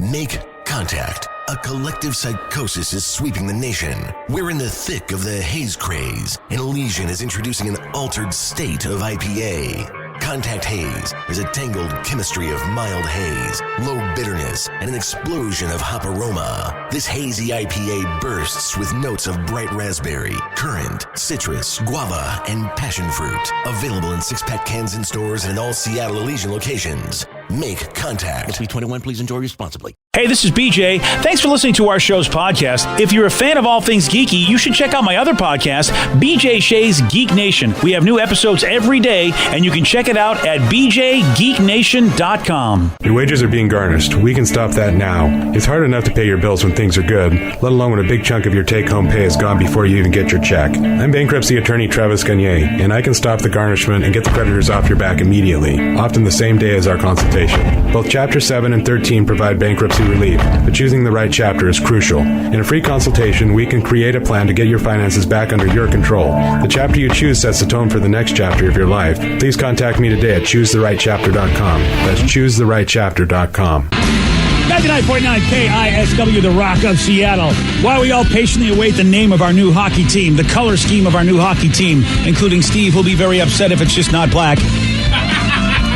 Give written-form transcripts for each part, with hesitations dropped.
Make contact. A collective psychosis is sweeping the nation. We're in the thick of the haze craze, and Elysian is introducing an altered state of IPA. Contact Haze is a tangled chemistry of mild haze, low bitterness, and an explosion of hop aroma. This hazy IPA bursts with notes of bright raspberry, currant, citrus, guava, and passion fruit. Available in 6-pack cans in stores and in all Seattle Elysian locations. Make contact. Must be 21. Please enjoy responsibly. Hey, this is BJ. Thanks for listening to our show's podcast. If you're a fan of all things geeky, you should check out my other podcast, BJ Shea's Geek Nation. We have new episodes every day, and you can check it out at bjgeeknation.com. Your wages are being garnished. We can stop that now. It's hard enough to pay your bills when things are good, let alone when a big chunk of your take-home pay is gone before you even get your check. I'm bankruptcy attorney Travis Gagne, and I can stop the garnishment and get the creditors off your back immediately, often the same day as our consultation. Both Chapter 7 and 13 provide bankruptcy relief, but choosing the right chapter is crucial. In a free consultation, we can create a plan to get your finances back under your control. The chapter you choose sets the tone for the next chapter of your life. Please contact me today at choosetherightchapter.com. That's choosetherightchapter.com. 99.9 KISW, the Rock of Seattle. While we all patiently await the name of our new hockey team, the color scheme of our new hockey team, including Steve, who'll be very upset if it's just not black.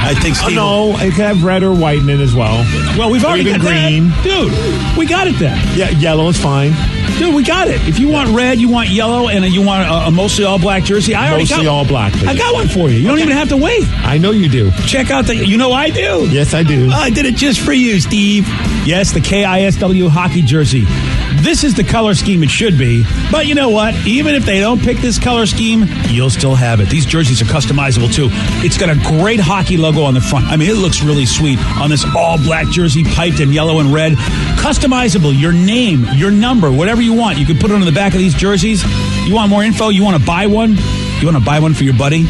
I think Steve. No, it can have red or white in it as well. Well, we've already got green. That. Dude, we got it then. Yeah, yellow is fine. Dude, we got it. If you want red, you want yellow, and you want a mostly all black jersey, I already got mostly all black. Please. I got one for you. You don't even have to wait. I know you do. Check out the. You know I do. Yes, I do. I did it just for you, Steve. Yes, the KISW hockey jersey. This is the color scheme it should be. But you know what? Even if they don't pick this color scheme, you'll still have it. These jerseys are customizable, too. It's got a great hockey logo on the front. I mean, it looks really sweet on this all-black jersey, piped in yellow and red. Customizable. Your name, your number, whatever you want. You can put it on the back of these jerseys. You want more info? You want to buy one? You want to buy one for your buddy?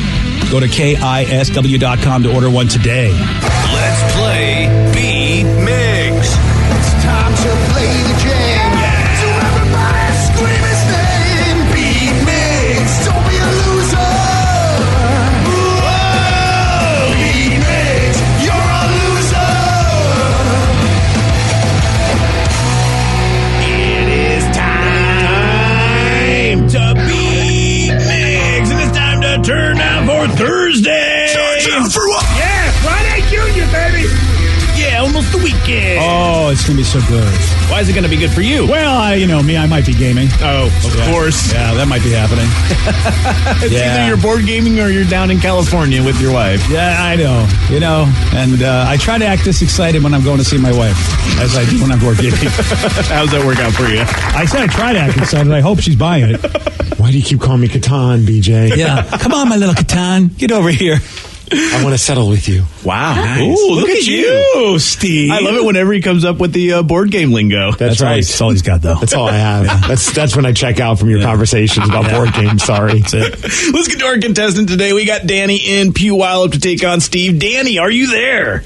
Go to KISW.com to order one today. Let's play Beat Mix. It's time to play the jam. So everybody scream his name. Beat Mix. Don't be a loser. Whoa. Beat Mix. You're a loser. It is time to beat Mix. And it's time to turn down for Thursday. Turn down for what? Yeah, Friday Junior, baby. Yeah, almost the weekend. Oh, it's going to be so good. Why is it going to be good for you? Well, I might be gaming. Oh, of course. Yeah, that might be happening. It's either you're board gaming or you're down in California with your wife. Yeah, I know. And I try to act this excited when I'm going to see my wife, as I do when I'm board gaming. How's that work out for you? I said I try to act excited. I hope she's buying it. Why do you keep calling me Catan, BJ? Yeah. Come on, my little Catan. Get over here. I want to settle with you. Wow. Nice. Ooh, look at you, Steve. I love it whenever he comes up with the board game lingo. That's right. That's all he's got, though. That's all I have. Yeah. That's when I check out from your conversations about board games. Sorry. That's it. Let's get to our contestant today. We got Danny in Puyallup to take on Steve. Danny, are you there?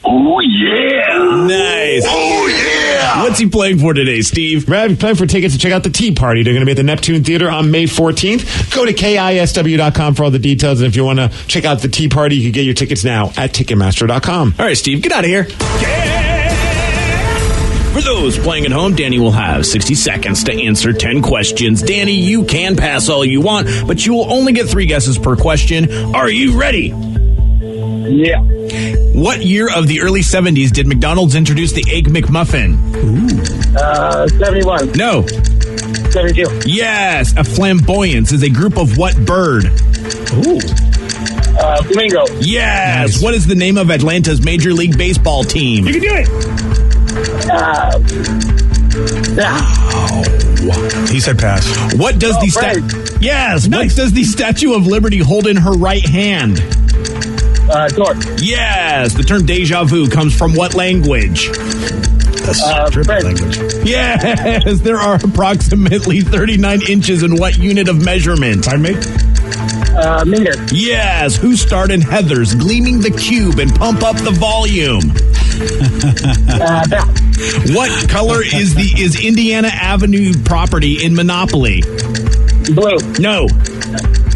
Oh, yeah. Nice. Oh, yeah. What's he playing for today, Steve? Brad, playing for tickets to check out the Tea Party. They're going to be at the Neptune Theater on May 14th. Go to KISW.com for all the details. And if you want to check out the Tea Party, you can get your tickets now at Ticketmaster.com. All right, Steve, get out of here. For those playing at home, Danny will have 60 seconds to answer 10 questions. Danny, you can pass all you want, but you will only get 3 guesses per question. Are you ready? Yeah. What year of the early 70s did McDonald's introduce the Egg McMuffin? 71. No. 72. Yes. A flamboyance is a group of what bird? Ooh. Flamingo. Yes. Nice. What is the name of Atlanta's Major League Baseball team? You can do it. He said pass. What does the Yes. Nice. What does the Statue of Liberty hold in her right hand? Sword. Yes. The term deja vu comes from what language? That's triple language. Yes. There are approximately 39 inches in what unit of measurement? Pardon me? Meter. Yes. Who starred in Heathers, Gleaming the Cube, and Pump Up the Volume? What color is Indiana Avenue property in Monopoly? Blue. No.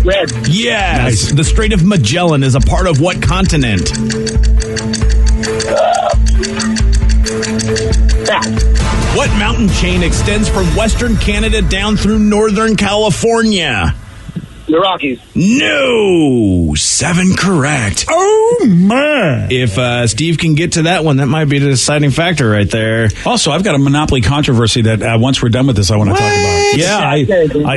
Red. Yes. Nice. The Strait of Magellan is a part of what continent? What mountain chain extends from western Canada down through northern California? The Rockies. No! 7 correct. Oh, man. If Steve can get to that one, that might be the deciding factor right there. Also, I've got a monopoly controversy that once we're done with this, I want to talk about. Yeah,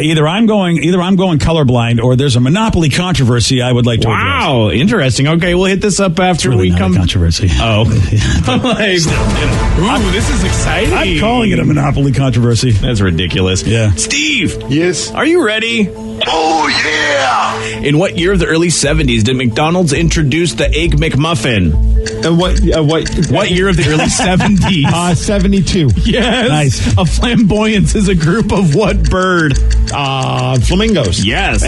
either I'm going colorblind, or there's a monopoly controversy I would like to address. Wow, interesting. Okay, we'll hit this up after Really we not come. a controversy. Oh, I'm like, ooh, this is exciting. I'm calling it a monopoly controversy. That's ridiculous. Yeah. Steve, Yes. are you ready? Oh, yeah! In what year of the early 70s did McDonald's introduce the Egg McMuffin? What year of the early 70s? 72. Yes. Nice. A flamboyance is a group of what bird? Flamingos. Yes.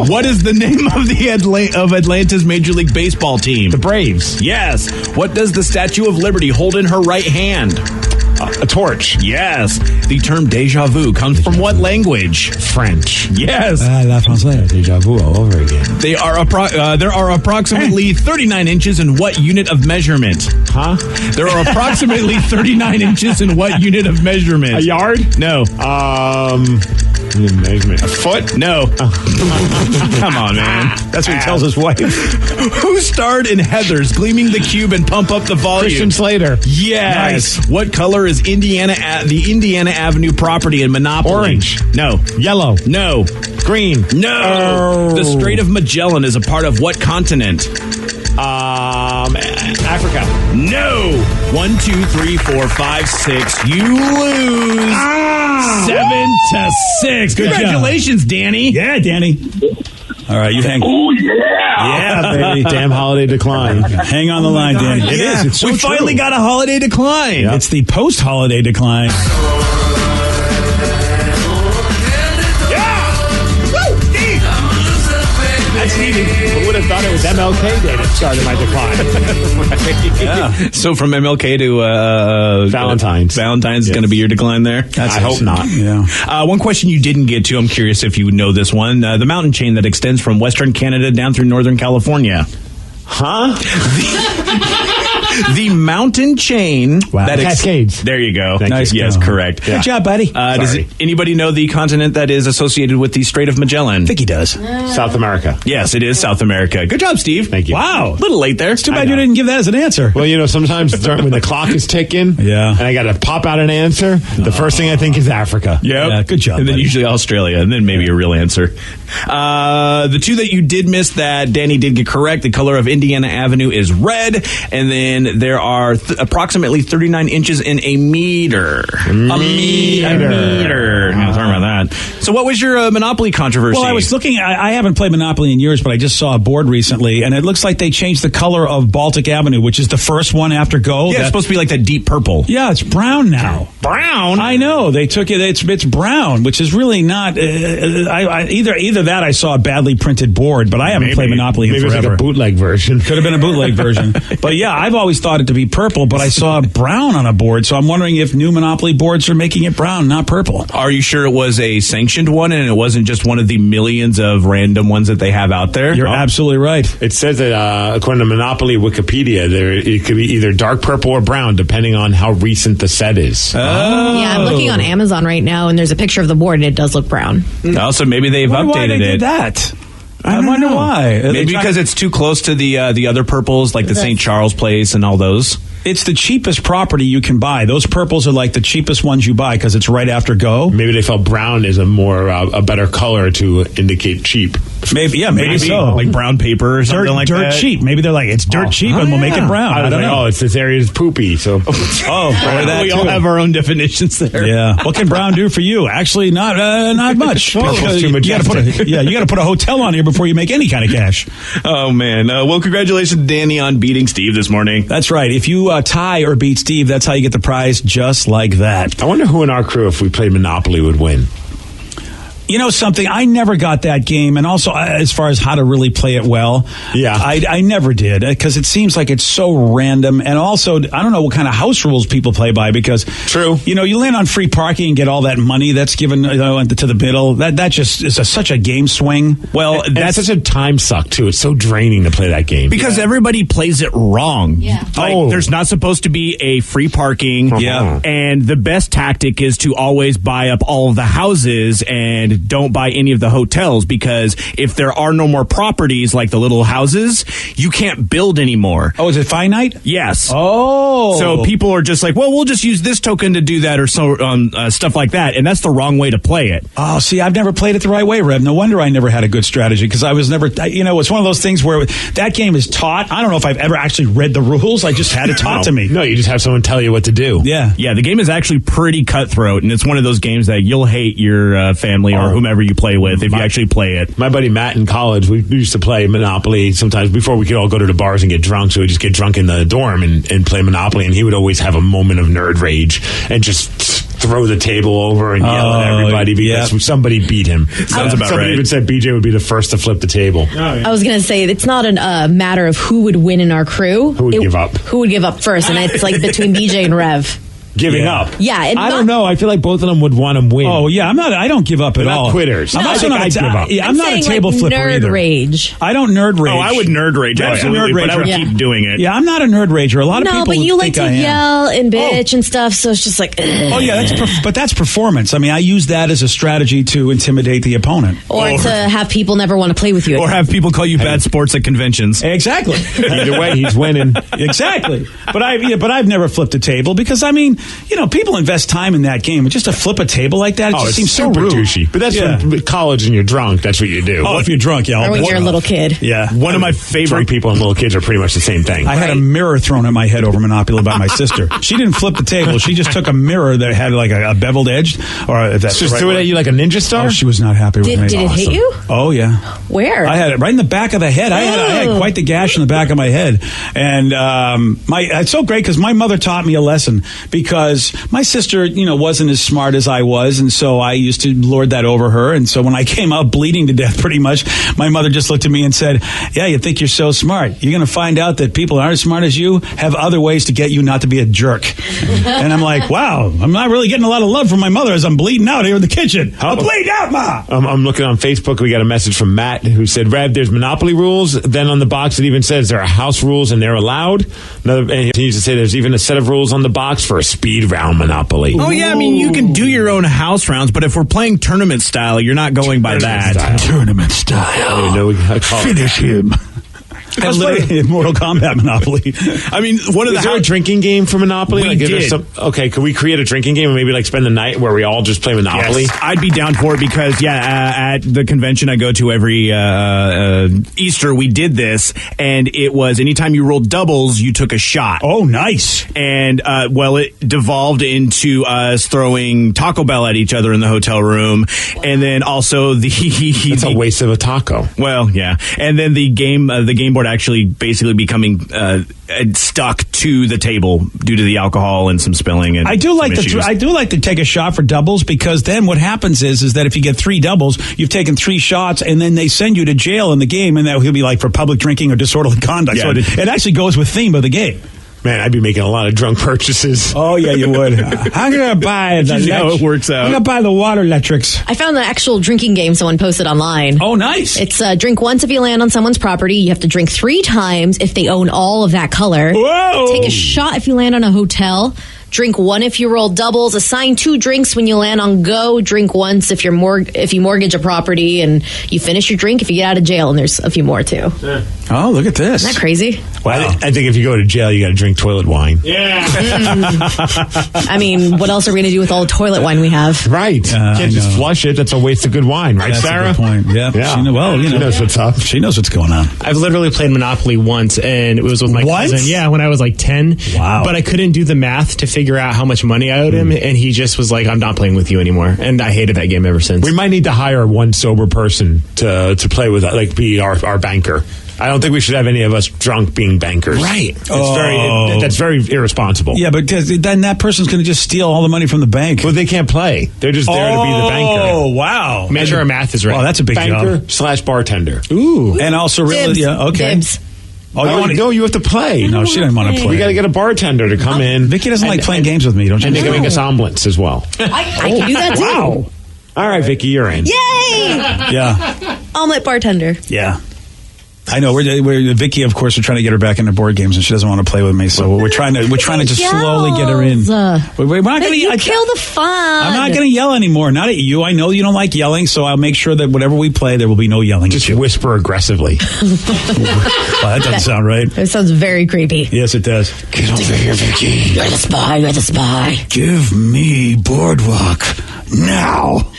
What is the name of the of Atlanta's Major League Baseball team? The Braves. Yes. What does the Statue of Liberty hold in her right hand? A torch. Yes. The term déjà vu comes from what language? French. Yes. La française, déjà vu all over again. There are approximately 39 inches in what unit of measurement? Huh? There are approximately 39 inches in what unit of measurement? A yard? No. Measurement. A foot? No. Come on, man. That's what he tells his wife. Who starred in Heathers, Gleaming the Cube and Pump Up the Volume? Christian Slater. Yes. Nice. What color is the Indiana Avenue property in Monopoly? Orange. No. Yellow. No. Green. No. The Strait of Magellan is a part of what continent? Africa. No. 1, 2, 3, 4, 5, 6. You lose. 7-6. Congratulations, Danny. Yeah, Danny. All right, you hang. Oh, yeah! Yeah, baby. Damn holiday decline. Hang on the line, Danny. It is. It's so we finally got a holiday decline. Yep. It's the post-holiday decline. That's neat. Who would have thought it was MLK Day that started my decline? Yeah. So from MLK to Valentine's. Valentine's is going to be your decline there? I hope not. Yeah. One question you didn't get to, I'm curious if you know this one. The mountain chain that extends from western Canada down through northern California. Huh? The mountain chain that Cascades. There you go. Nice. Yes, go. correct. Good job, buddy. Does anybody know the continent that is associated with the Strait of Magellan? I think he does. South America. Yes, it is South America. Good job, Steve. Thank you. Wow. A little late there. It's too bad you didn't give that as an answer. Well, sometimes when the clock is ticking, Yeah. and I got to pop out an answer, the first thing I think is Africa. Yep. Yeah, good job, And then buddy. usually Australia, and then maybe a real answer. The two that you did miss that Danny did get correct, the color of Indiana Avenue is red, and then there are approximately 39 inches in a meter. A meter. Yeah, sorry about that. So what was your Monopoly controversy? Well, I was looking. I haven't played Monopoly in years, but I just saw a board recently, and it looks like they changed the color of Baltic Avenue, which is the first one after Go. Yeah, it's supposed to be like that deep purple. Yeah, it's brown now. Brown? I know. They took it. It's brown, which is really not. Either that I saw a badly printed board, but I haven't played Monopoly in Maybe forever. it's like a bootleg version. Could have been a bootleg version. But yeah, I've always thought it to be purple, but I saw brown on a board, so I'm wondering if new Monopoly boards are making it brown, not purple. Are you sure it was a sanctioned one and it wasn't just one of the millions of random ones that they have out there? You're absolutely right. It says that according to Monopoly Wikipedia, it could be either dark purple or brown, depending on how recent the set is. Yeah, I'm looking on Amazon right now, and there's a picture of the board, and it does look brown. Also, maybe they've I wonder why updated they it. did that. I wonder why. Maybe because it's too close to the other purples, like the St. Charles Place and all those. It's the cheapest property you can buy. Those purples are like the cheapest ones you buy because it's right after Go. Maybe they felt brown is a better color to indicate cheap. Maybe so. Like brown paper or something like dirt that. cheap. Maybe they're like, it's dirt cheap and we'll make it brown. I don't know. It's this area is poopy, so We all have our own definitions there. Yeah. What can brown do for you? Actually, not much. It's too you got to put a hotel on here before you make any kind of cash. Oh man. Well, congratulations, Danny, on beating Steve this morning. That's right. If you tie or beat Steve, that's how you get the prize, just like that. I wonder who in our crew, if we played Monopoly, would win. You know something? I never got that game, and also as far as how to really play it well, I never did, because it seems like it's so random, and also I don't know what kind of house rules people play by, because you land on free parking and get all that money that's given to the middle. That just is such a game swing. Well, that's such a time suck too. It's so draining to play that game because everybody plays it wrong. Yeah. There's not supposed to be a free parking. Yeah. And the best tactic is to always buy up all of the houses and don't buy any of the hotels, because if there are no more properties like the little houses, you can't build anymore. Oh, is it finite? Yes. Oh. So people are just like, well, we'll just use this token to do that, or stuff like that, and that's the wrong way to play it. Oh, see, I've never played it the right way, Rev. No wonder I never had a good strategy, because I was never, it's one of those things where that game is taught. I don't know if I've ever actually read the rules. I just had it taught to me. No, you just have someone tell you what to do. Yeah. Yeah, the game is actually pretty cutthroat, and it's one of those games that you'll hate your family or whomever you play with if you actually play it. My buddy Matt in college, we used to play Monopoly sometimes before we could all go to the bars and get drunk, so we'd just get drunk in the dorm and play Monopoly, and he would always have a moment of nerd rage and just throw the table over and yell at everybody because somebody beat him. Sounds about Somebody right. even said BJ would be the first to flip the table. I was going to say, it's not a matter of who would win in our crew. Who would give up? Who would give up first, and it's like between BJ and Rev. Giving up. Yeah. And I don't know. I feel like both of them would want to win. Oh, yeah. I don't give up at They're all. not quitters. I'm No. also not I'd give up. Yeah, I'm not a saying, table like, flipper nerd either. rage. I don't nerd rage. Oh, I would nerd rage. Rev's a nerd But I would rager. keep doing it. Yeah, I'm not a nerd rager. A lot of people No, but you like think I to am. yell and bitch and stuff, so it's just like, ugh. Oh, yeah, but that's performance. I mean, I use that as a strategy to intimidate the opponent. Or to have people never want to play with you. Or have people call you bad sports at conventions. Exactly. Either way, he's winning. Exactly. But I've never flipped a table, because people invest time in that game. Just to flip a table like that, it just seems so super rude. douchey. But that's from college and you're drunk. That's what you do. Oh, if you're drunk, yeah. Or when you're a little kid. Yeah. One of my favorite Drunk people and little kids are pretty much the same thing. I had a mirror thrown at my head over Monopoly by my sister. She didn't flip the table. She just took a mirror that had like a beveled edge. Or if that's just the right threw it word. at you like a ninja star? Oh, she was not happy with me. Did it hit you? Oh, yeah. Where? I had it right in the back of the head. I had quite the gash in the back of my head. And it's so great because my mother taught me a lesson, because my sister, wasn't as smart as I was, and so I used to lord that over her. And so when I came out bleeding to death pretty much, my mother just looked at me and said, yeah, you think you're so smart. You're going to find out that people aren't as smart as you have other ways to get you not to be a jerk. And I'm like, wow, I'm not really getting a lot of love from my mother as I'm bleeding out here in the kitchen. I'm bleeding out, Ma! I'm looking on Facebook. We got a message from Matt who said, Rev, there's Monopoly rules. Then on the box it even says there are house rules and they're allowed. And he continues to say there's even a set of rules on the box for a speed round Monopoly. Oh, yeah, I mean, you can do your own house rounds, but if we're playing tournament style, you're not going by that. Tournament style. Finish him. I literally Mortal Kombat Monopoly. I mean, one of the Is there a drinking game for Monopoly? We is there did. Okay, could we create a drinking game and maybe spend the night where we all just play Monopoly? Yes, I'd be down for it because, at the convention I go to every Easter, we did this, and it was anytime you rolled doubles, you took a shot. Oh, nice. And, it devolved into us throwing Taco Bell at each other in the hotel room, and then also It's a waste of a taco. Well, yeah. And then the game board actually basically becoming stuck to the table due to the alcohol and some spilling. And I do like to take a shot for doubles, because then what happens is that if you get 3 doubles, you've taken 3 shots, and then they send you to jail in the game, and that will be like for public drinking or disorderly conduct. Yeah, so it actually goes with theme of the game. Man, I'd be making a lot of drunk purchases. Oh, yeah, you would. I'm going to buy the how it works out. I'm going to buy the water electrics. I found the actual drinking game someone posted online. Oh, nice. It's drink once if you land on someone's property. You have to drink 3 times if they own all of that color. Whoa. Take a shot if you land on a hotel. Drink 1 if you roll doubles. Assign 2 drinks when you land on go. Drink once if you mortgage a property, and you finish your drink if you get out of jail. And there's a few more too. Yeah. Oh, look at this. Isn't that crazy? Wow. I think if you go to jail, you got to drink toilet wine. Yeah. I mean, what else are we going to do with all the toilet wine we have? Right. Can't just flush it. That's a waste of good wine, right, That's Sarah? a good point. Yeah. Yeah. She knows what's up. She knows what's going on. I've literally played Monopoly once, and it was with my Once? cousin. Yeah, when I was like 10. Wow. But I couldn't do the math to figure out how much money I owed him, and he just was like, I'm not playing with you anymore. And I hated that game ever since. We might need to hire one sober person to play with, be our banker. I don't think we should have any of us drunk being bankers. Right. That's very irresponsible. Yeah, because then that person's going to just steal all the money from the bank. Well, they can't play. They're just there to be the banker. Oh, wow. Make sure our math is right. Well, that's a big Banker job. / bartender. Ooh. And also, really, Dibs. yeah, okay. Dibs. Oh, you want to? No, you have to play. No, she doesn't want to play. We got to get a bartender to come in. Vicky doesn't like playing games with me, don't you? And they can make us omelets as well. I can do that too. Wow. All right, Vicky, you're in. Yay! Yeah, Omelet bartender. yeah. I know. We're Vicky, of course, we're trying to get her back into board games, and she doesn't want to play with me. So we're trying to just slowly get her in. We're not going You kill the fun. I'm not going to yell anymore. Not at you. I know you don't like yelling, so I'll make sure that whatever we play, there will be no yelling. Just at you. whisper aggressively. Well, that doesn't sound right. It sounds very creepy. Yes, it does. Get over here, Vicky. You're the spy. You're the spy. Give me Boardwalk now.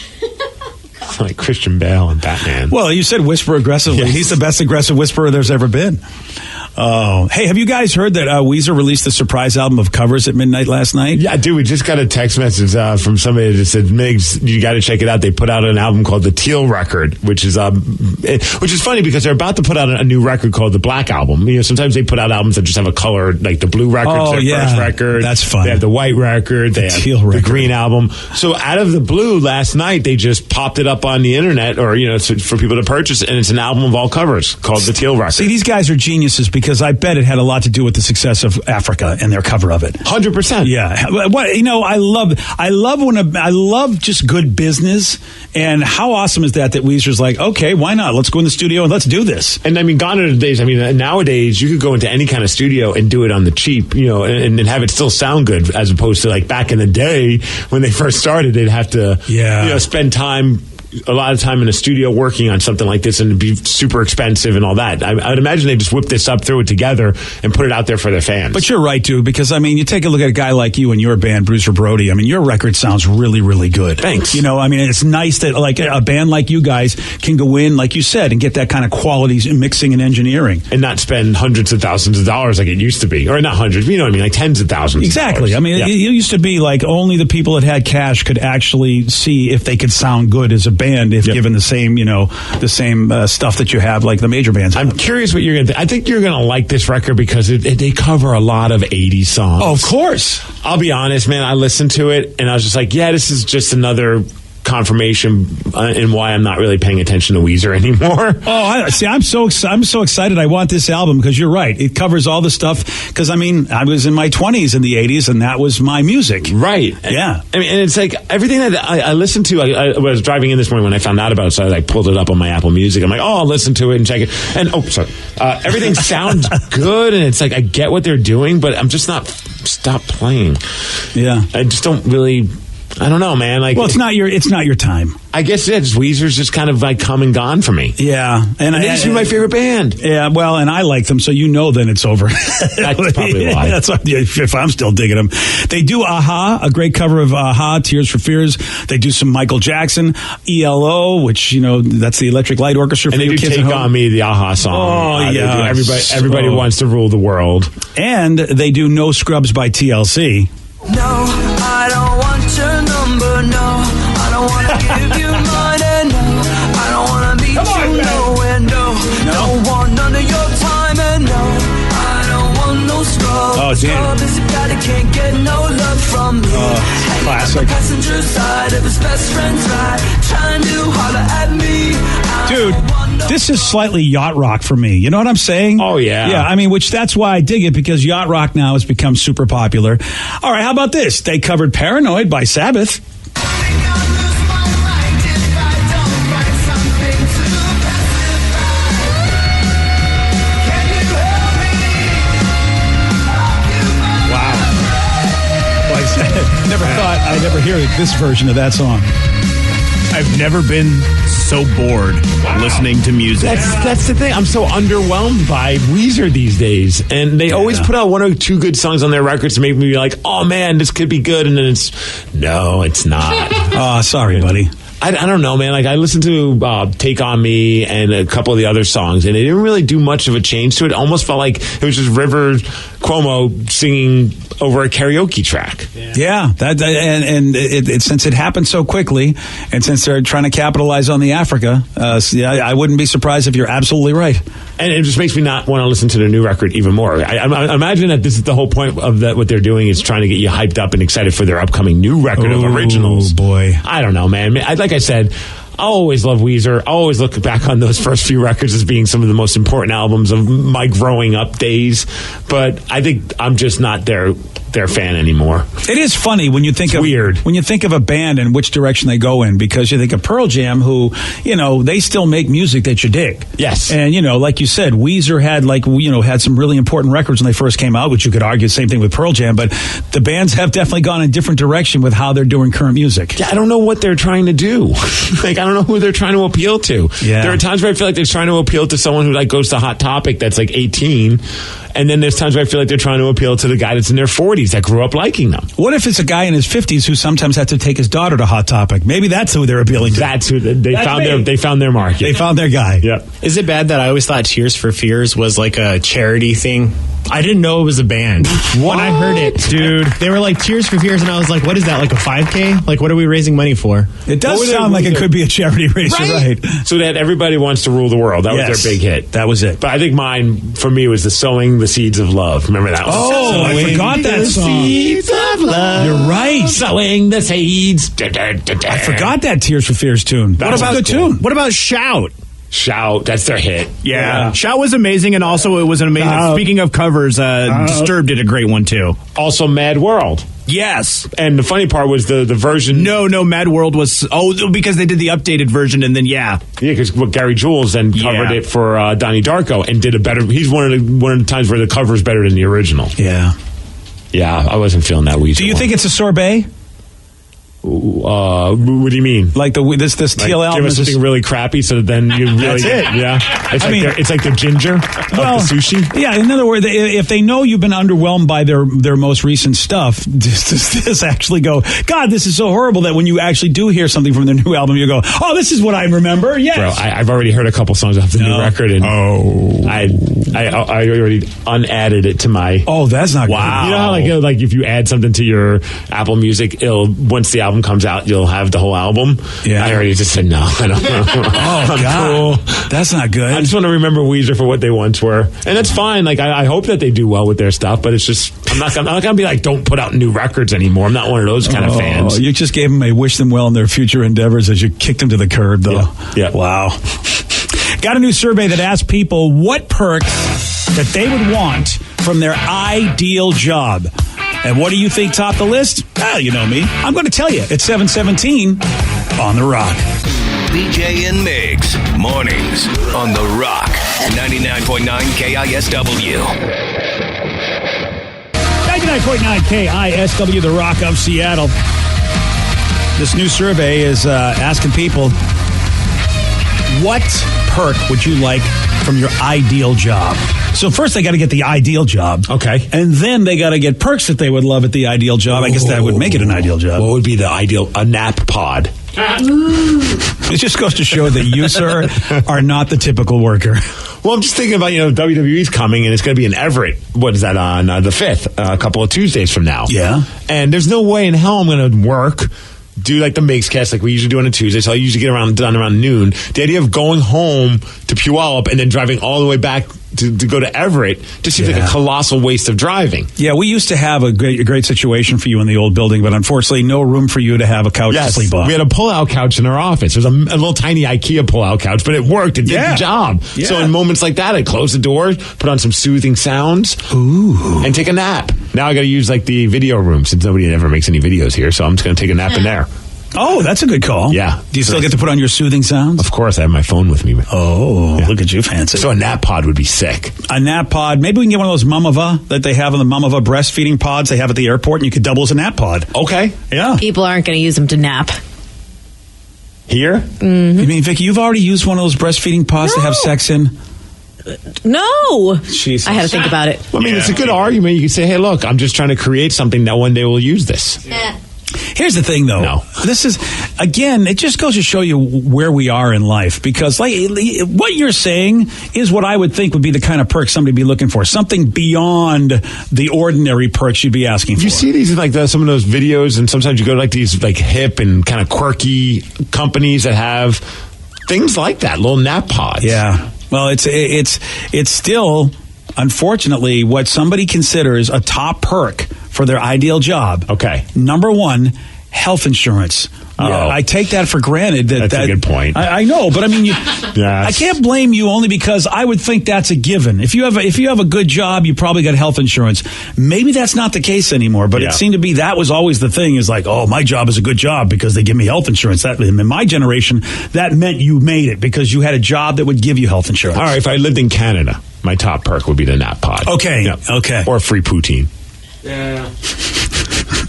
Like Christian Bale and Batman. Well, you said whisper aggressively. Yes. He's the best aggressive whisperer there's ever been. Oh, hey, have you guys heard that Weezer released the surprise album of covers at midnight last night? Yeah, dude, we just got a text message from somebody that said, Migs, you got to check it out. They put out an album called The Teal Record, which is funny because they're about to put out a new record called The Black Album. You know, sometimes they put out albums that just have a color, like the blue record's their first record. That's fun. They have the white record. They have teal the record. green album. So out of the blue, last night, they just popped it up on the internet or, for people to purchase, and it's an album of all covers called The Teal Record. See, these guys are geniuses because I bet it had a lot to do with the success of Africa and their cover of it. 100%. Yeah. I love just good business. And how awesome is that Weezer's like, okay, why not? Let's go in the studio and let's do this. And gone are the days. Nowadays you could go into any kind of studio and do it on the cheap, and have it still sound good, as opposed to like back in the day when they first started, they'd have to, spend a lot of time in a studio working on something like this and it'd be super expensive and all that. I would imagine they just whip this up, throw it together, and put it out there for their fans. But you're right, dude, because, you take a look at a guy like you and your band, Bruiser Brody. Your record sounds really, really good. Thanks. It's nice that, like, a band like you guys can go in, like you said, and get that kind of quality in mixing and engineering. And not spend hundreds of thousands of dollars like it used to be. Or not hundreds, like tens of thousands Exactly. of dollars. It used to be like only the people that had cash could actually see if they could sound good as a band if given the same, stuff that you have like the major bands. I'm curious what you're going to think. I think you're going to like this record because they cover a lot of 80s songs. Oh, of course. I'll be honest, man. I listened to it and I was just like, yeah, this is just another confirmation in why I'm not really paying attention to Weezer anymore. I'm so excited. I want this album because you're right. It covers all the stuff. Because I was in my 20s in the 80s, and that was my music. Right. Yeah. And it's like everything that I listened to. I was driving in this morning when I found out about it, so I pulled it up on my Apple Music. I'm like, I'll listen to it and check it. And everything sounds good, and it's like I get what they're doing, but I'm just not stop playing. Yeah. I just don't really. I don't know, man. It's not your time. I guess Weezer's just kind of like come and gone for me. Yeah, and they used to be my favorite band. Yeah, well, and I like them, so then it's over. That's probably why. That's why, if I'm still digging them. They do a great cover of Tears for Fears. They do some Michael Jackson, ELO, which that's the Electric Light Orchestra. And for they do kids Take On Me, the Aha song. Oh yeah, everybody wants to rule the world. And they do No Scrubs by TLC. No, I don't want your number, no. I don't want to give you mine, and no. I don't want to meet you nowhere, no. Don't want none of your time, and no. I don't want no scrub. Oh, damn. Scrub is a guy that can't get no love from me. Classic. Passenger side of his best friend's ride, trying to holler at me. Dude, this is slightly yacht rock for me. You know what I'm saying? Oh, yeah. Yeah, which that's why I dig it, because yacht rock now has become super popular. All right, how about this? They covered Paranoid by Sabbath. Never thought I'd ever hear this version of that song. I've never been so bored listening to music. That's the thing. I'm so underwhelmed by Weezer these days. And they always put out one or two good songs on their records to make me be like, oh man, this could be good. And then it's not. Oh, sorry, buddy. I don't know, man. Like, I listened to Take On Me and a couple of the other songs, and it didn't really do much of a change to it. It almost felt like it was just River Cuomo singing over a karaoke track. Yeah, since it happened so quickly, and since they're trying to capitalize on the Africa, I wouldn't be surprised if you're absolutely right. And it just makes me not want to listen to the new record even more. I imagine that this is the whole point of that. What they're doing is trying to get you hyped up and excited for their upcoming new record of originals. Oh, boy. I don't know, man. Like I said, I always love Weezer. I always look back on those first few records as being some of the most important albums of my growing up days. But I think I'm just not their fan anymore. It is funny when you think when you think of a band and which direction they go in, because you think of Pearl Jam, who, they still make music that you dig. Yes. And, like you said, Weezer had some really important records when they first came out, which you could argue the same thing with Pearl Jam, but the bands have definitely gone in a different direction with how they're doing current music. Yeah, I don't know what they're trying to do. I don't know who they're trying to appeal to. Yeah. There are times where I feel like they're trying to appeal to someone who goes to Hot Topic that's 18, and then there's times where I feel like they're trying to appeal to the guy that's in their 40s that grew up liking them. What if it's a guy in his 50s who sometimes has to take his daughter to Hot Topic? Maybe that's who they're appealing to. That's who they found their market. They found their guy. Yep. Is it bad that I always thought Tears for Fears was like a charity thing? I didn't know it was a band. When I heard it, dude, they were like Tears for Fears, and I was like, what is that, like a 5K? Like, what are we raising money for? It does sound like it could be a charity race, right? So that Everybody Wants to Rule the World. That was their big hit. That was it. But I think mine, for me, was the Sowing the Seeds of Love. Remember that one? Oh, I forgot that song. Seeds of love. You're right. Sowing the seeds. I forgot that Tears for Fears tune. What about a good tune? What about Shout? Shout, that's their hit. Yeah. Shout was amazing, and also it was an amazing. Speaking of covers, Disturbed did a great one too. Also, Mad World. Yes. And the funny part was the version. No, Mad World was because they did the updated version, and then because Gary Jules then covered it for Donnie Darko and did a better. He's one of the times where the cover is better than the original. Yeah. I wasn't feeling that Weezer. Do you think it's a sorbet? What do you mean? Like this Teal album? Give us something really crappy, so then you really. That's it. Yeah, it's like the ginger of the sushi. Yeah, in other words, if they know you've been underwhelmed by their most recent stuff, does this actually go, God, this is so horrible, that when you actually do hear something from their new album, you go, oh, this is what I remember. Yes. Bro, I've already heard a couple songs off the new record, and I already unadded it to my. Oh, that's not wow. Good. You know how like if you add something to your Apple Music, once the album comes out, you'll have the whole album. Yeah. I already just said no. I don't know. Oh, God. Cool. That's not good. I just want to remember Weezer for what they once were. And that's fine. Like, I hope that they do well with their stuff, but it's just, I'm not going to be like, don't put out new records anymore. I'm not one of those kind of fans. You just gave them a wish them well in their future endeavors as you kicked them to the curb, though. Yeah. Wow. Got a new survey that asked people what perks that they would want from their ideal job. And what do you think topped the list? Well, you know me. I'm going to tell you. It's 7:17 on The Rock. BJ and Migs, mornings on The Rock, 99.9 KISW. 99.9 KISW, The Rock of Seattle. This new survey is asking people, what perk would you like from your ideal job? So first they got to get the ideal job. Okay. And then they got to get perks that they would love at the ideal job. I guess that would make it an ideal job. What would be the ideal? A nap pod. It just goes to show that you, sir, are not the typical worker. Well, I'm just thinking about, WWE's coming, and it's going to be in Everett. What is that, on the 5th? A couple of Tuesdays from now. Yeah. And there's no way in hell I'm going to work, do like the Migs cast like we usually do on a Tuesday, so I usually get done around noon. The idea of going home to Puyallup and then driving all the way back to go to Everett just seems like a colossal waste of driving. Yeah, we used to have a great situation for you in the old building, but unfortunately no room for you to have a couch to sleep on. We had a pull-out couch in our office. It was a little tiny IKEA pull-out couch, but it worked. It did the job. Yeah. So in moments like that, I close the door, put on some soothing sounds, and take a nap. Now I got to use like the video room since nobody ever makes any videos here, so I'm just going to take a nap in there. Oh, that's a good call. Yeah. Do you still get to put on your soothing sounds? Of course, I have my phone with me. Oh, look at you, fancy. So a nap pod would be sick. A nap pod. Maybe we can get one of those Mamava that they have in the Mamava breastfeeding pods they have at the airport, and you could double as a nap pod. Okay. Yeah. People aren't going to use them to nap. Here? Mm-hmm. You mean, Vicky, you've already used one of those breastfeeding pods to have sex in? No. Jesus. I had to think about it. Well, I mean, it's a good argument. You can say, hey, look, I'm just trying to create something that one day we'll use this. Here's the thing, though. No. This is, again, it just goes to show you where we are in life, because like what you're saying is what I would think would be the kind of perk somebody would be looking for, something beyond the ordinary perks you'd be asking for. You see these in like some of those videos, and sometimes you go to like these like hip and kind of quirky companies that have things like that, little nap pods. Yeah. Well, it's still, unfortunately, what somebody considers a top perk for their ideal job. Okay. Number one, health insurance. Yeah, I take that for granted. That's a good point. I know, but I mean, I can't blame you, only because I would think that's a given. If you have a good job, you probably got health insurance. Maybe that's not the case anymore, but it seemed to be that was always the thing. Is like, oh, my job is a good job because they give me health insurance. That in my generation, that meant you made it because you had a job that would give you health insurance. All right, if I lived in Canada, my top perk would be the nap pod. Okay, okay, or free poutine. Yeah.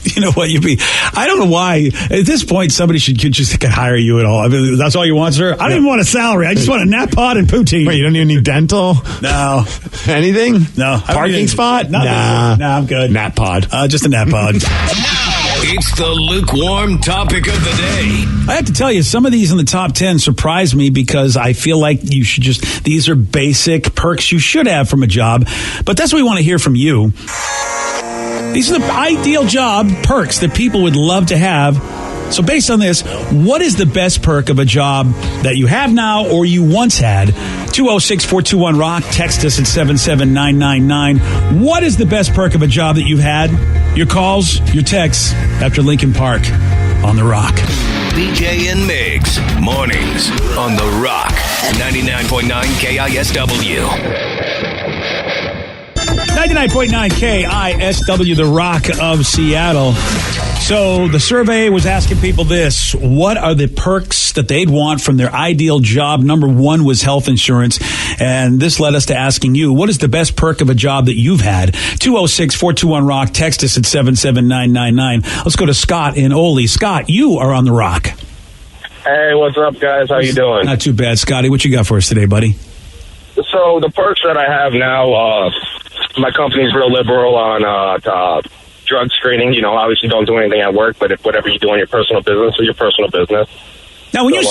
You know what? I don't know why. At this point, somebody should just hire you at all. I mean, that's all you want, sir? I don't even want a salary. I just want a nap pod and poutine. Wait, you don't even need dental? No. Anything? No. Parking spot? Nah, I'm good. Nap pod. Just a nap pod. It's the lukewarm topic of the day. I have to tell you, some of these in the top 10 surprise me because I feel like you should these are basic perks you should have from a job. But that's what we want to hear from you. These are the ideal job perks that people would love to have. So based on this, what is the best perk of a job that you have now or you once had? 206-421-ROCK. Text us at 77999. What is the best perk of a job that you've had? Your calls, your texts after Lincoln Park on The Rock. BJ and Migs, mornings on The Rock. 99.9 KISW. 99.9 KISW, The Rock of Seattle. So the survey was asking people this: what are the perks that they'd want from their ideal job? Number one was health insurance. And this led us to asking you, what is the best perk of a job that you've had? 206-421-ROCK. Text us at 77999. Let's go to Scott in Ole. Scott, you are on The Rock. Hey, what's up, guys? How you doing? Not too bad, Scotty. What you got for us today, buddy? So the perks that I have now, my company's real liberal on drug screening. You know, obviously don't do anything at work, but if whatever you do in your personal business is your personal business. Now, when you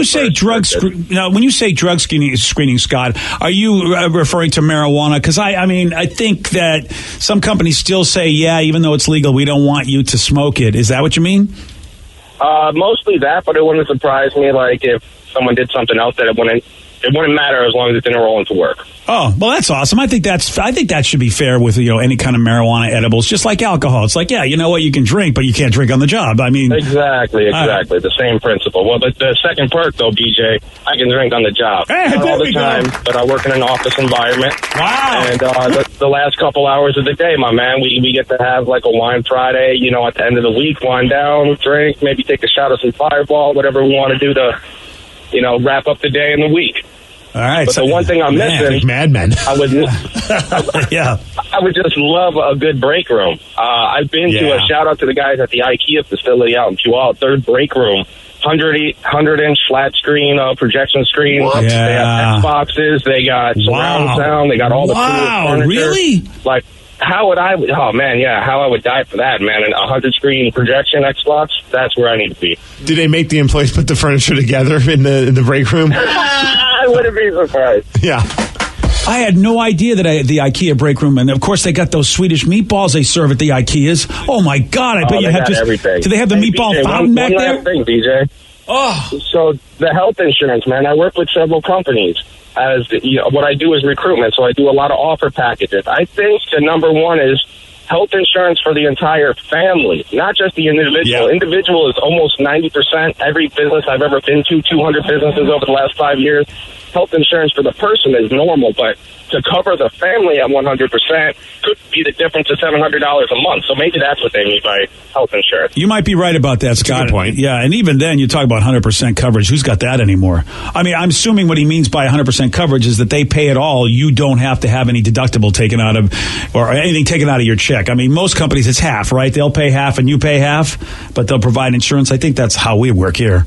say drug screening, Scott, are you referring to marijuana? Because I think that some companies still say, yeah, even though it's legal, we don't want you to smoke it. Is that what you mean? Mostly that, but it wouldn't surprise me, like, if someone did something else that it wouldn't matter as long as it didn't roll into work. Oh, well, that's awesome. I think that should be fair with, any kind of marijuana edibles, just like alcohol. It's like, yeah, you know what, you can drink, but you can't drink on the job. I mean, exactly, the same principle. Well, but the second perk, though, BJ, I can drink on the job. Hey, not all the time, but I work in an office environment. Wow. And the last couple hours of the day, my man, we get to have like a wine Friday. You know, at the end of the week, wind down, drink, maybe take a shot of some Fireball, whatever we want to do to, wrap up the day and the week. All right. But the one thing I'm missing, madmen. I would just love a good break room. I've been to a shout out to the guys at the IKEA facility out in Puyallup, third break room, 100-inch flat screen projection screen. What? They have Xboxes, they got surround sound, they got all the cool furniture. Really? Like, how would I? Oh man, yeah, how I would die for that, man! And 100-screen projection Xbox. That's where I need to be. Did they make the employees put the furniture together in the break room? I wouldn't be surprised. Yeah. I had no idea that the IKEA break room, and of course they got those Swedish meatballs they serve at the IKEAs. Oh my God! I bet you have just everything. Do they have the meatball BJ, fountain back there? One last thing, BJ. Oh, so the health insurance, man. I work with several companies. What I do is recruitment, so I do a lot of offer packages. I think the number one is health insurance for the entire family, not just the individual. Yeah. Individual is almost 90%. Every business I've ever been to, 200 businesses over the last 5 years, health insurance for the person is normal, but to cover the family at 100% could be the difference of $700 a month. So maybe that's what they mean by health insurance. You might be right about that, Scott. That's a good point. Yeah, and even then, you talk about 100% coverage. Who's got that anymore? I mean, I'm assuming what he means by 100% coverage is that they pay it all. You don't have to have any deductible taken out of, or anything taken out of your check. I mean, most companies, it's half, right? They'll pay half and you pay half, but they'll provide insurance. I think that's how we work here.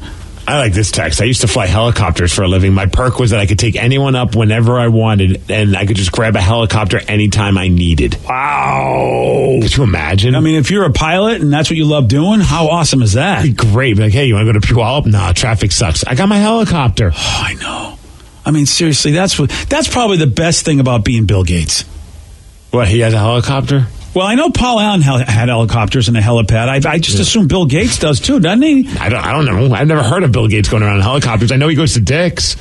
I like this text. I used to fly helicopters for a living. My perk was that I could take anyone up whenever I wanted, and I could just grab a helicopter anytime I needed. Wow. Could you imagine? I mean, if you're a pilot and that's what you love doing, how awesome is that? It'd be great. Like, hey, you want to go to Puyallup? Nah, traffic sucks. I got my helicopter. Oh, I know. I mean, seriously, that's probably the best thing about being Bill Gates. What, he has a helicopter? Well, I know Paul Allen had helicopters and a helipad. I just assume Bill Gates does too, doesn't he? I don't know. I've never heard of Bill Gates going around in helicopters. I know he goes to Dick's.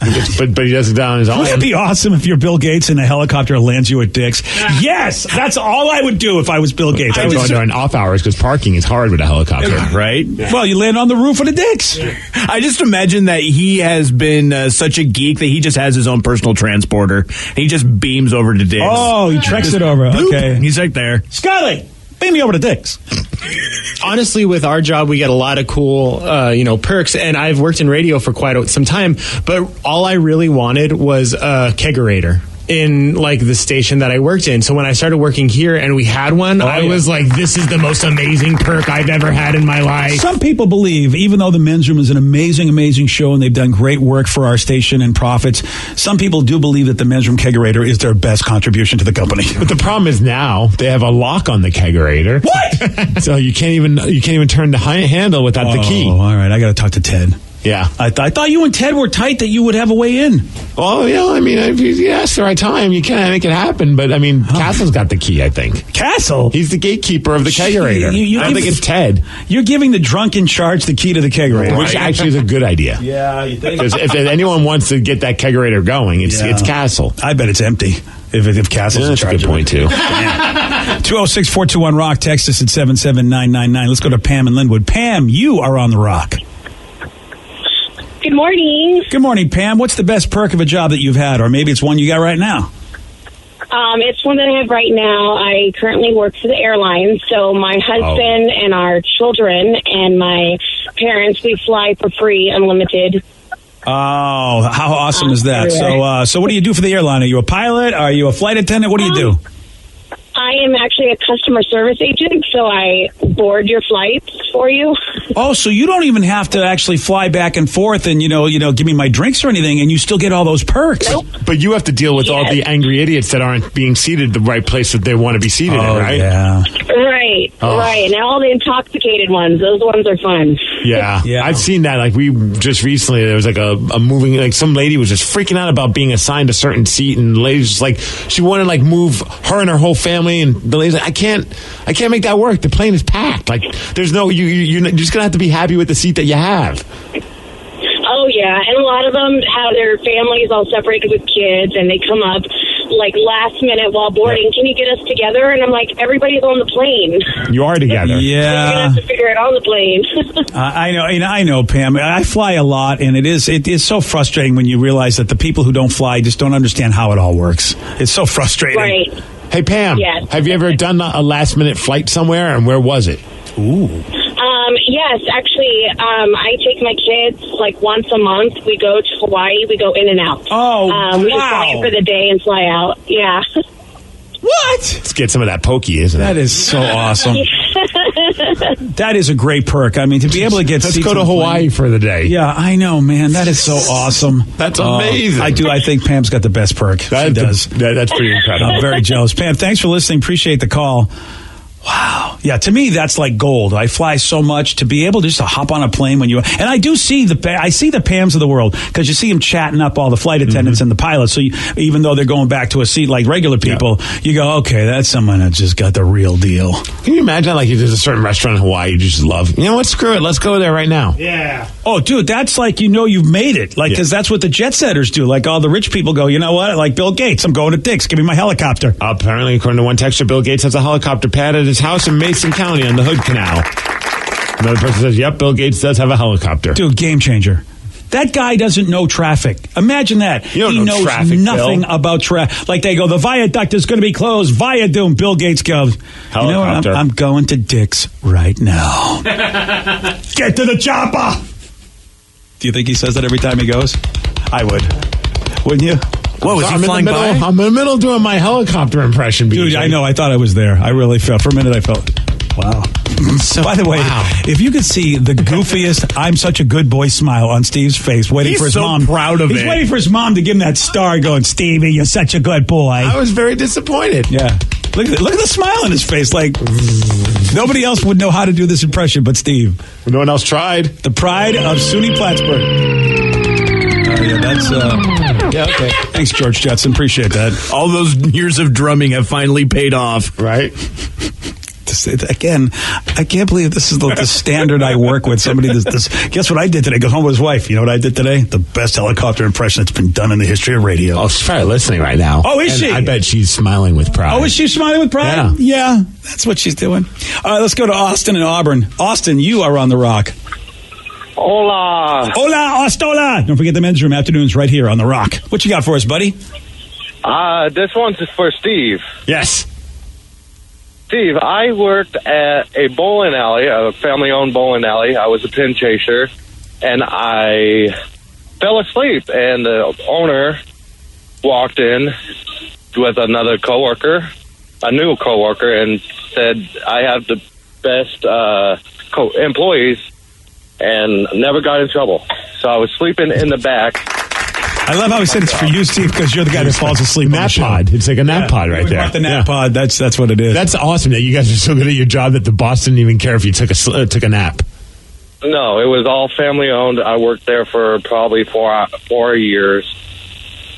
But he does it down on his own. Wouldn't it be awesome if you're Bill Gates and a helicopter lands you at Dick's? Yes, that's all I would do if I was Bill Gates. I would go during off hours because parking is hard with a helicopter. Right? Yeah. Well, you land on the roof of the Dick's. I just imagine that he has been such a geek that he just has his own personal transporter. He just beams over to Dick's. Oh, he treks it over. Bloop, okay. He's right there. Scully, beam me over to Dick's. Honestly, with our job, we get a lot of cool, perks, and I've worked in radio for quite some time, but all I really wanted was a kegerator in like the station that I worked in. So when I started working here and we had one, I was like, this is the most amazing perk I've ever had in my life. Some people believe, even though the Men's Room is an amazing, amazing show and they've done great work for our station and profits, some people do believe that the Men's Room Kegerator is their best contribution to the company. But the problem is now they have a lock on the kegerator. What? So you can't even turn the handle without the key. Oh, all right. I got to talk to Ted. Yeah. I thought you and Ted were tight that you would have a way in. Oh, yeah. I mean, if you ask the right time, you can make it happen. But, I mean, Castle's got the key, I think. Castle? He's the gatekeeper of the kegerator. I think it's Ted. You're giving the drunk in charge the key to the kegerator. Which actually is a good idea. Yeah, you think? Because if anyone wants to get that kegerator going, it's Castle. I bet it's empty. If Castle's in charge. That's a good point, too. 206-421-ROCK. Text us at 77999. Let's go to Pam in Linwood. Pam, you are on the Rock. Good morning. Good morning, Pam. What's the best perk of a job that you've had? Or maybe it's one you got right now. It's one that I have right now. I currently work for the airlines. So my husband and our children and my parents, we fly for free, unlimited. Oh, how awesome is that? So what do you do for the airline? Are you a pilot? Are you a flight attendant? What do you do? I am actually a customer service agent, so I board your flights for you. Oh, so you don't even have to actually fly back and forth and, give me my drinks or anything, and you still get all those perks. Nope. But you have to deal with all the angry idiots that aren't being seated the right place that they want to be seated in, right? Yeah. Right, right. Now all the intoxicated ones, those ones are fun. Yeah. I've seen that. Like, we just recently, there was like a moving, like some lady was just freaking out about being assigned a certain seat, and the lady's just like, she wanted to like move her and her whole family, and the lady's like, I can't make that work. The plane is packed. Like, there's no, you're just gonna have to be happy with the seat that you have. Oh, yeah, and a lot of them have their families all separated with kids, and they come up like last minute while boarding. Can you get us together? And I'm like, everybody's on the plane. You are together. You're gonna have to figure it on the plane. I know, Pam. I fly a lot, and it is so frustrating when you realize that the people who don't fly just don't understand how it all works. It's so frustrating. Right. Hey, Pam, have you ever done a last-minute flight somewhere, and where was it? Ooh. Yes, actually, I take my kids like once a month. We go to Hawaii. We go in and out. Oh, we just fly in for the day and fly out. Yeah. What? Let's get some of that pokey, isn't it? That is so awesome. That is a great perk. I mean, to be able to get Let's go to Hawaii for the day. Yeah, I know, man. That is so awesome. That's amazing. I think Pam's got the best perk. She does. That's pretty incredible. I'm very jealous. Pam, thanks for listening. Appreciate the call. Wow. Yeah, to me, that's like gold. I fly so much to be able just to hop on a plane when and I do see the Pams of the world, because you see them chatting up all the flight attendants and the pilots. So even though they're going back to a seat like regular people, you go, okay, that's someone that just got the real deal. Can you imagine, like, if there's a certain restaurant in Hawaii you just love? You know what? Screw it. Let's go there right now. Yeah. Oh, dude, that's like, you've made it. Like, because that's what the jet setters do. Like, all the rich people go, you know what? Like Bill Gates, I'm going to Dick's. Give me my helicopter. Apparently, according to one texter, Bill Gates has a helicopter pad at his house in Mason County on the Hood Canal. Another person says, yep, Bill Gates does have a helicopter. Dude, game changer. That guy doesn't know traffic. Imagine that. He knows traffic, nothing Bill. about traffic. Like, they go, the viaduct is going to be closed. Viaduct. Bill Gates goes, helicopter. You know what? I'm going to Dick's right now. Get to the chopper. Do you think he says that every time he goes? I would. Wouldn't you? What, was he flying by? I'm in the middle doing my helicopter impression. Dude, I know. I thought I was there. I really felt. For a minute, I felt, Wow. By the way, if you could see the goofiest "I'm such a good boy" smile on Steve's face, waiting for his mom. Proud of He's it. waiting for his mom to give him that star, going, "Stevie, you're such a good boy." I was very disappointed. Yeah. Look at the smile on his face. Like, nobody else would know how to do this impression but Steve. No one else tried. The pride of SUNY Plattsburgh. Yeah, that's... yeah, okay. Thanks, George Jetson. Appreciate that. All those years of drumming have finally paid off. Right? Again, I can't believe this is the standard I work with. Somebody this. Guess what I did today? Go home with his wife. You know what I did today? The best helicopter impression that's been done in the history of radio. Oh, she's probably listening right now. Oh, is And she? I bet she's smiling with pride. Oh, is she smiling with pride? Yeah, that's what she's doing. All right, let's go to Austin and Auburn. Austin, you are on the Rock. Hola. Hola, Ostola. Don't forget the men's room afternoons right here on the Rock. What you got for us, buddy? This one's for Steve. Yes. Steve, I worked at a bowling alley, a family-owned bowling alley. I was a pin chaser, and I fell asleep, and the owner walked in with another coworker, a new coworker, and said, "I have the best employees," and never got in trouble. So I was sleeping in the back. I love how he said it's for you, Steve, because you're the guy that falls asleep on the Nap show. pod. It's like a nap pod right there. The nap pod. That's what it is. That's awesome that you guys are so good at your job that the boss didn't even care if you took a nap. No, it was all family-owned. I worked there for probably 4 years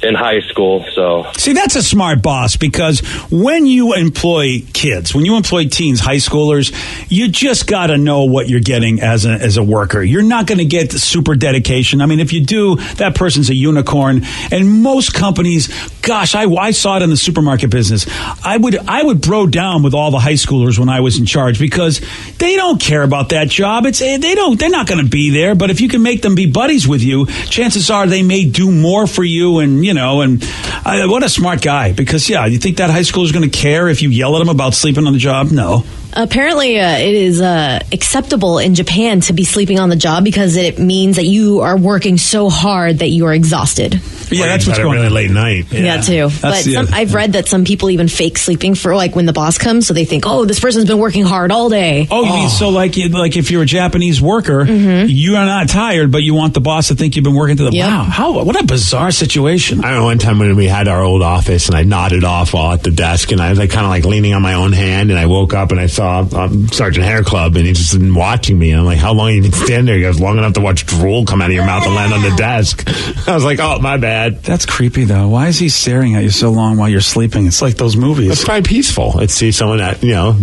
in high school. So see, that's a smart boss, because when you employ kids, when you employ teens, high schoolers, you just got to know what you're getting as a worker. You're not going to get super dedication. I mean, if you do, that person's a unicorn. And most companies, gosh, I saw it in the supermarket business. I would bro down with all the high schoolers when I was in charge, because they don't care about that job. They're not going to be there. But if you can make them be buddies with you, chances are they may do more for you. And what a smart guy, because, you think that high schooler is going to care if you yell at them about sleeping on the job? No. Apparently, it is acceptable in Japan to be sleeping on the job, because it means that you are working so hard that you are exhausted. Yeah, that's what's going really on. late night. Yeah, too. But I've read that some people even fake sleeping for when the boss comes, so they think, oh, this person's been working hard all day. Oh, you mean so like if you're a Japanese worker, you are not tired, but you want the boss to think you've been working to the wow. What a bizarre situation. I don't know, one time when we had our old office and I nodded off while at the desk, and I was kind of leaning on my own hand, and I woke up and I saw Sergeant Hair Club, and he's just been watching me. And I'm like, how long have you been standing there? He goes, long enough to watch drool come out of your mouth and land on the desk. I was like, oh, my bad. That's creepy, though. Why is he staring at you so long while you're sleeping? It's like those movies. It's probably peaceful. Let's see someone that, no.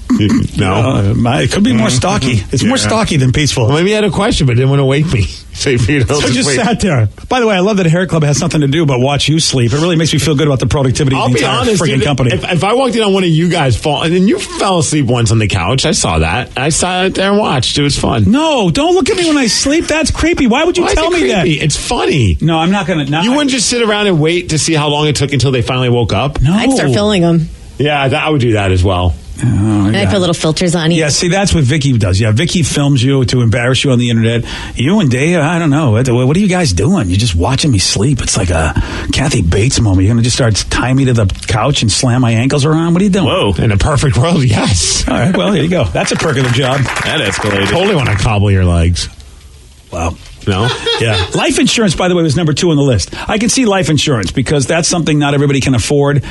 It could be more stocky. It's more stocky than peaceful. Well, maybe he had a question, but didn't want to wake me. So just sat there. By the way, I love that Hair Club has something to do but watch you sleep. It really makes me feel good about the productivity of the entire friggin' company. If I walked in on one of you guys and then you fell asleep once on the couch, I saw that. I sat there and watched. It was fun. No, don't look at me when I sleep. That's creepy. Why would you tell me that? It's funny. No, I'm not going to. You wouldn't just sit around and wait to see how long it took until they finally woke up? No. I'd start filming them. Yeah, I would do that as well. And I put little filters on you. Yeah, see, that's what Vicky does. Yeah, Vicky films you to embarrass you on the internet. You and Dave, I don't know. What are you guys doing? You're just watching me sleep. It's like a Kathy Bates moment. You're going to just start tying me to the couch and slam my ankles around? What are you doing? Whoa, in a perfect world, yes. All right, well, there you go. That's a perk of the job. That escalated. Totally want to cobble your legs. Wow. No? Yeah. Life insurance, by the way, was number 2 on the list. I can see life insurance because that's something not everybody can afford,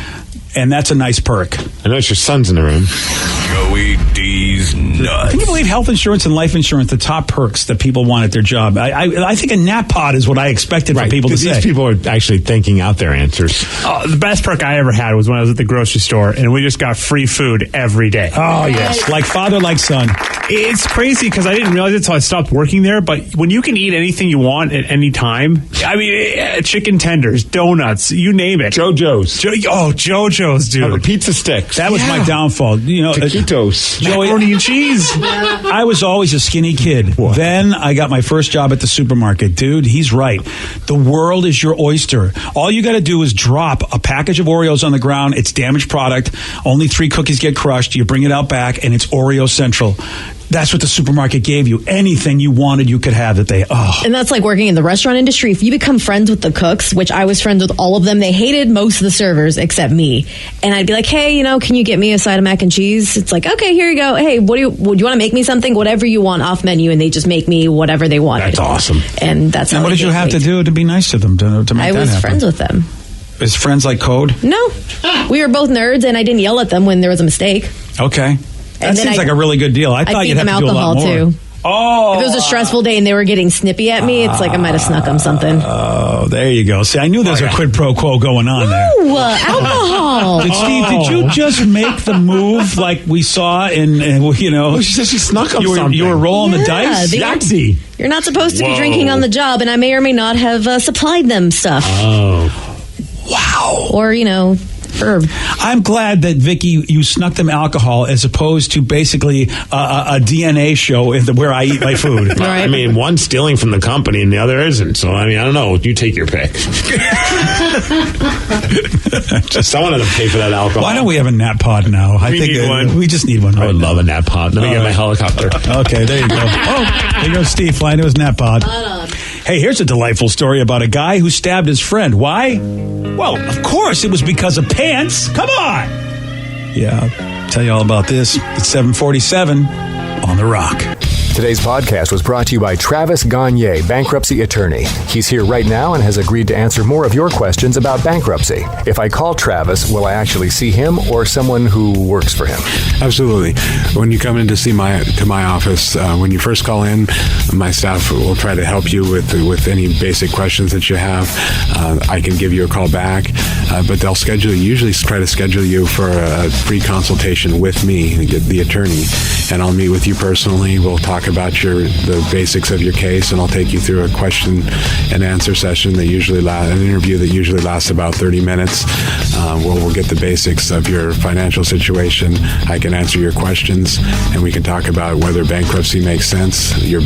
and that's a nice perk. I notice your son's in the room. Joey D's nuts. Can you believe health insurance and life insurance, the top perks that people want at their job? I think a nap pod is what I expected for people to say. These people are actually thinking out their answers. The best perk I ever had was when I was at the grocery store, and we just got free food every day. Oh, yes. Like father, like son. It's crazy because I didn't realize it until I stopped working there, but when you can eat anything you want at any time, I mean, chicken tenders, donuts, you name it. JoJo's. JoJo's, dude. Pizza sticks. That was my downfall. Taquitos. Joey, macaroni and cheese. I was always a skinny kid. What? Then I got my first job at the supermarket. Dude, he's right. The world is your oyster. All you got to do is drop a package of Oreos on the ground. It's damaged product. Only 3 cookies get crushed. You bring it out back, and it's Oreo Central. That's what the supermarket gave you. Anything you wanted, you could have that they, And that's like working in the restaurant industry. If you become friends with the cooks, which I was friends with all of them, they hated most of the servers except me. And I'd be like, hey, can you get me a side of mac and cheese? It's like, okay, here you go. Hey, would you want to make me something? Whatever you want off menu. And they just make me whatever they wanted. That's awesome. And that's how what did you have to do to be nice to them, to make that happen? I was friends with them. Is friends like code? No. We were both nerds, and I didn't yell at them when there was a mistake. Okay. That seems like a really good deal. I thought you'd have to do a lot more. Too. Oh. If it was a stressful day and they were getting snippy at me, it's like I might have snuck them something. Oh, there you go. See, I knew there's a quid pro quo going on there. Ooh, alcohol. Steve, did you just make the move like we saw in, she said she snuck them something. You were rolling the dice? Yahtzee. You're not supposed to be drinking on the job, and I may or may not have supplied them stuff. Oh. Wow. Or, herb. I'm glad that, Vicky, you snuck them alcohol as opposed to basically a DNA show where I eat my food. Right. I mean, one's stealing from the company and the other isn't. So, I mean, I don't know. You take your pick. Someone had to pay for that alcohol. Why don't we have a nap pod now? We need one. We just need one. I would love a nap pod. Let me get my helicopter. Okay, there you go. Oh, there goes Steve flying to his nap pod. Hey, here's a delightful story about a guy who stabbed his friend. Why? Well, of course, it was because of pants. Come on. Yeah, I'll tell you all about this at 7:47 on The Rock. Today's podcast was brought to you by Travis Gagne, bankruptcy attorney. He's here right now and has agreed to answer more of your questions about bankruptcy. If I call Travis, will I actually see him or someone who works for him? Absolutely. When you come in to see my office, when you first call in, my staff will try to help you with any basic questions that you have. I can give you a call back, but they'll usually try to schedule you for a free consultation with me, the attorney, and I'll meet with you personally. We'll talk about the basics of your case, and I'll take you through a question and answer session an interview that usually lasts about 30 minutes. We'll get the basics of your financial situation. I can answer your questions, and we can talk about whether bankruptcy makes sense, your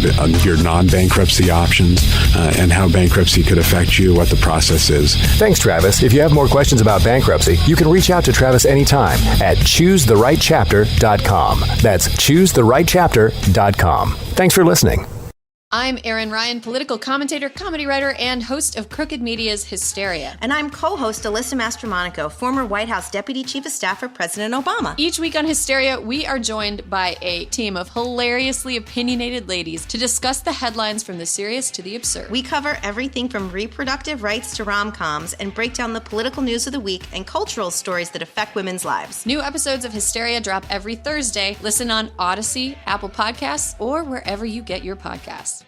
non-bankruptcy options, and how bankruptcy could affect you, what the process is. Thanks, Travis. If you have more questions about bankruptcy, you can reach out to Travis anytime at choosetherightchapter.com. That's choosetherightchapter.com. Thanks for listening. I'm Erin Ryan, political commentator, comedy writer, and host of Crooked Media's Hysteria. And I'm co-host Alyssa Mastromonaco, former White House Deputy Chief of Staff for President Obama. Each week on Hysteria, we are joined by a team of hilariously opinionated ladies to discuss the headlines from the serious to the absurd. We cover everything from reproductive rights to rom-coms and break down the political news of the week and cultural stories that affect women's lives. New episodes of Hysteria drop every Thursday. Listen on Odyssey, Apple Podcasts, or wherever you get your podcasts.